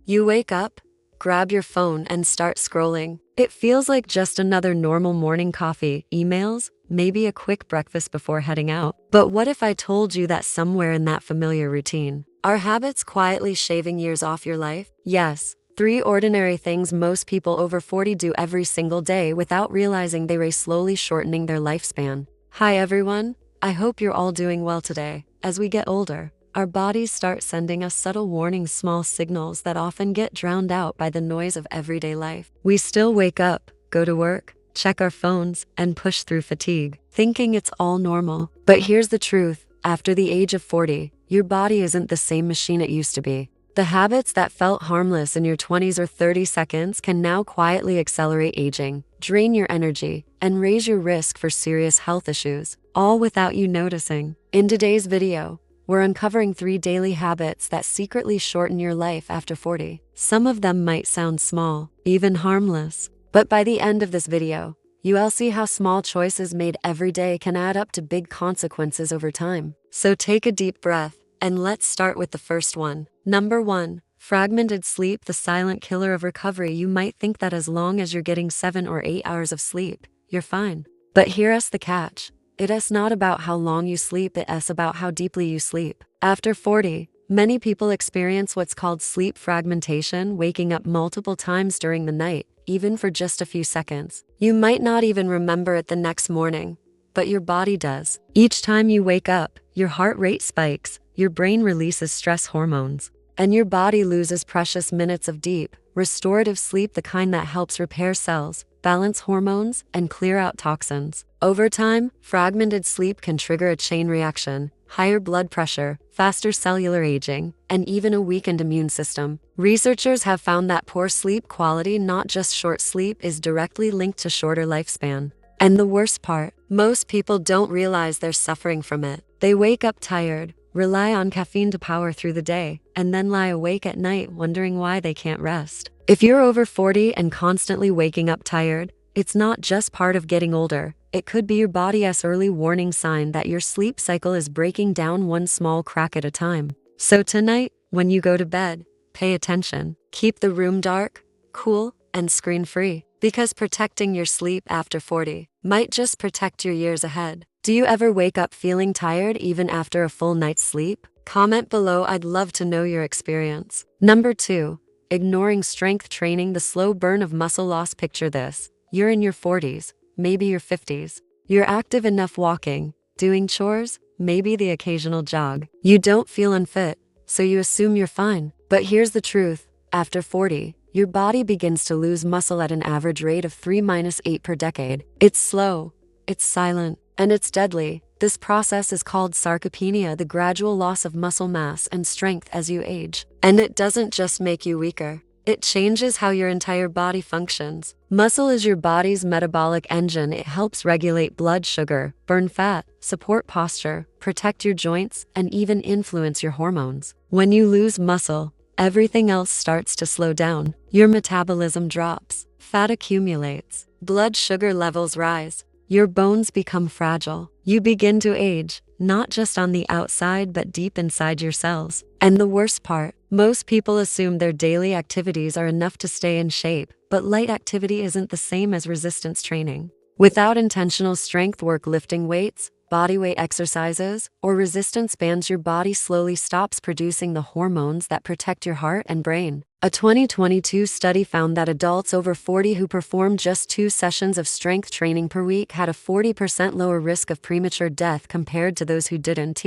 You wake up, grab your phone, and start scrolling. It feels like just another normal morning coffee, emails, maybe a quick breakfast before heading out. But what if I told you that somewhere in that familiar routine are habits quietly shaving years off your life? Yes, 3 ordinary things most people over 40 do every single day without realizing they are slowly shortening their lifespan. Hi everyone, I hope you're all doing well today. As we get older, our bodies start sending us subtle warning, small signals that often get drowned out by the noise of everyday life. We still wake up, go to work, check our phones, and push through fatigue, thinking it's all normal. But here's the truth, after the age of 40, your body isn't the same machine it used to be. The habits that felt harmless in your 20s or 30 seconds can now quietly accelerate aging, drain your energy, and raise your risk for serious health issues, all without you noticing. In today's video, we're uncovering 3 daily habits that secretly shorten your life after 40. Some of them might sound small, even harmless, but by the end of this video, you'll see how small choices made every day can add up to big consequences over time. So take a deep breath, and let's start with the first one. Number 1. Fragmented sleep, the silent killer of recovery. You might think that as long as you're getting 7 or 8 hours of sleep, you're fine. But here's the catch. It is not about how long you sleep, it is about how deeply you sleep. After 40, many people experience what's called sleep fragmentation, waking up multiple times during the night, even for just a few seconds. You might not even remember it the next morning, but your body does. Each time you wake up, your heart rate spikes, your brain releases stress hormones, and your body loses precious minutes of deep, restorative sleep, the kind that helps repair cells, balance hormones, and clear out toxins. Over time, fragmented sleep can trigger a chain reaction, higher blood pressure, faster cellular aging, and even a weakened immune system. Researchers have found that poor sleep quality, not just short sleep, is directly linked to shorter lifespan. And the worst part, most people don't realize they're suffering from it. They wake up tired, rely on caffeine to power through the day, and then lie awake at night wondering why they can't rest. If you're over 40 and constantly waking up tired, it's not just part of getting older. It could be your body's early warning sign that your sleep cycle is breaking down one small crack at a time. So tonight, when you go to bed, pay attention. Keep the room dark, cool, and screen-free, because protecting your sleep after 40 might just protect your years ahead. Do you ever wake up feeling tired even after a full night's sleep? Comment below, I'd love to know your experience. Number 2. Ignoring strength training, the slow burn of muscle loss. Picture this. You're in your 40s, maybe your 50s. You're active enough walking, doing chores, maybe the occasional jog. You don't feel unfit, so you assume you're fine. But here's the truth. After 40, your body begins to lose muscle at an average rate of 3-8 per decade. It's slow, it's silent, and it's deadly. This process is called sarcopenia, the gradual loss of muscle mass and strength as you age. And it doesn't just make you weaker. It changes how your entire body functions. Muscle is your body's metabolic engine. It helps regulate blood sugar, burn fat, support posture, protect your joints, and even influence your hormones. When you lose muscle, everything else starts to slow down. Your metabolism drops, fat accumulates, blood sugar levels rise. Your bones become fragile. You begin to age, not just on the outside but deep inside your cells. And the worst part, most people assume their daily activities are enough to stay in shape, but light activity isn't the same as resistance training. Without intentional strength work, lifting weights, bodyweight exercises, or resistance bands, your body slowly stops producing the hormones that protect your heart and brain. A 2022 study found that adults over 40 who performed just 2 sessions of strength training per week had a 40% lower risk of premature death compared to those who didn't.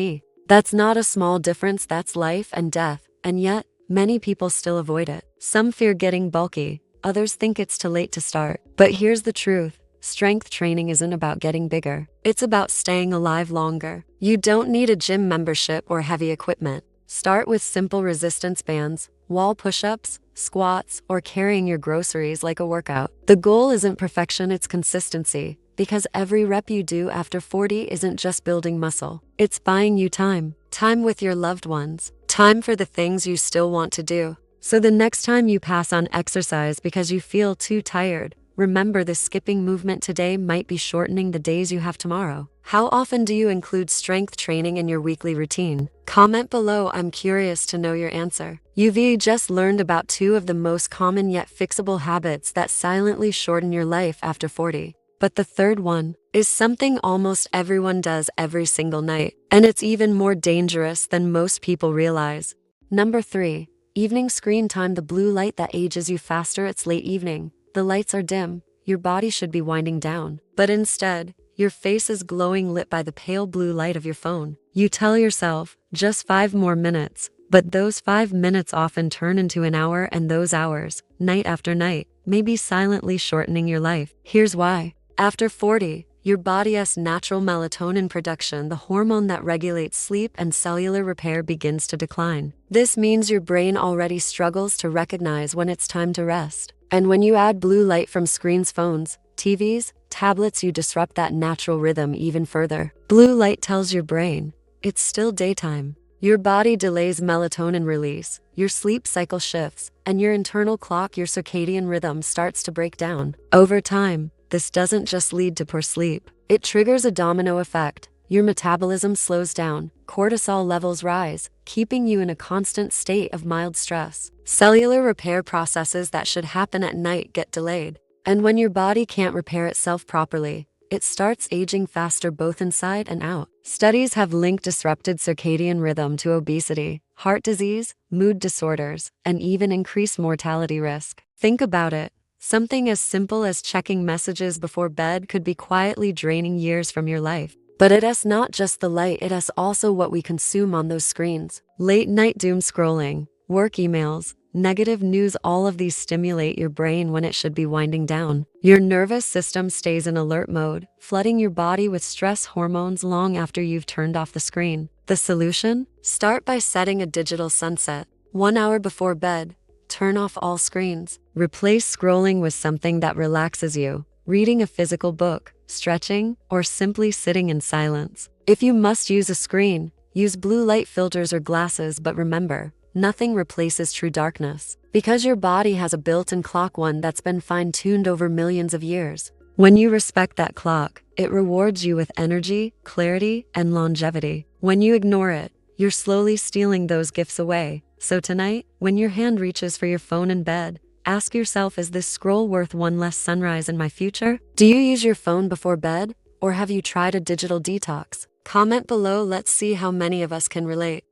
That's not a small difference, that's life and death, and yet, many people still avoid it. Some fear getting bulky, others think it's too late to start. But here's the truth. Strength training isn't about getting bigger. It's about staying alive longer. You don't need a gym membership or heavy equipment. Start with simple resistance bands, wall push-ups, squats, or carrying your groceries like a workout. The goal isn't perfection, it's consistency. Because every rep you do after 40 isn't just building muscle. It's buying you time. Time with your loved ones. Time for the things you still want to do. So the next time you pass on exercise because you feel too tired, remember the skipping movement today might be shortening the days you have tomorrow. How often do you include strength training in your weekly routine? Comment below, I'm curious to know your answer. You've just learned about two of the most common yet fixable habits that silently shorten your life after 40. But the third one is something almost everyone does every single night, and it's even more dangerous than most people realize. Number 3. Evening screen time. The blue light that ages you faster. It's late evening. The lights are dim. Your body should be winding down. But instead, your face is glowing, lit by the pale blue light of your phone. You tell yourself, just 5 more minutes. But those 5 minutes often turn into an hour, and those hours, night after night, may be silently shortening your life. Here's why. After 40, your body's natural melatonin production, the hormone that regulates sleep and cellular repair, begins to decline. This means your brain already struggles to recognize when it's time to rest. And when you add blue light from screens, phones, TVs, tablets, you disrupt that natural rhythm even further. Blue light tells your brain, it's still daytime. Your body delays melatonin release, your sleep cycle shifts, and your internal clock, your circadian rhythm, starts to break down. Over time, this doesn't just lead to poor sleep. It triggers a domino effect. Your metabolism slows down, cortisol levels rise, keeping you in a constant state of mild stress. Cellular repair processes that should happen at night get delayed. And when your body can't repair itself properly, it starts aging faster, both inside and out. Studies have linked disrupted circadian rhythm to obesity, heart disease, mood disorders, and even increased mortality risk. Think about it. Something as simple as checking messages before bed could be quietly draining years from your life. But it is not just the light, it is also what we consume on those screens. Late night doom scrolling, work emails, negative news, all of these stimulate your brain when it should be winding down. Your nervous system stays in alert mode, flooding your body with stress hormones long after you've turned off the screen. The solution? Start by setting a digital sunset. 1 hour before bed, turn off all screens. Replace scrolling with something that relaxes you, reading a physical book, stretching, or simply sitting in silence. If you must use a screen, use blue light filters or glasses, but remember, nothing replaces true darkness, because your body has a built-in clock, one that's been fine-tuned over millions of years. When you respect that clock, it rewards you with energy, clarity, and longevity. When you ignore it, you're slowly stealing those gifts away. So tonight, when your hand reaches for your phone in bed, ask yourself, is this scroll worth one less sunrise in my future? Do you use your phone before bed, or have you tried a digital detox? Comment below, let's see how many of us can relate.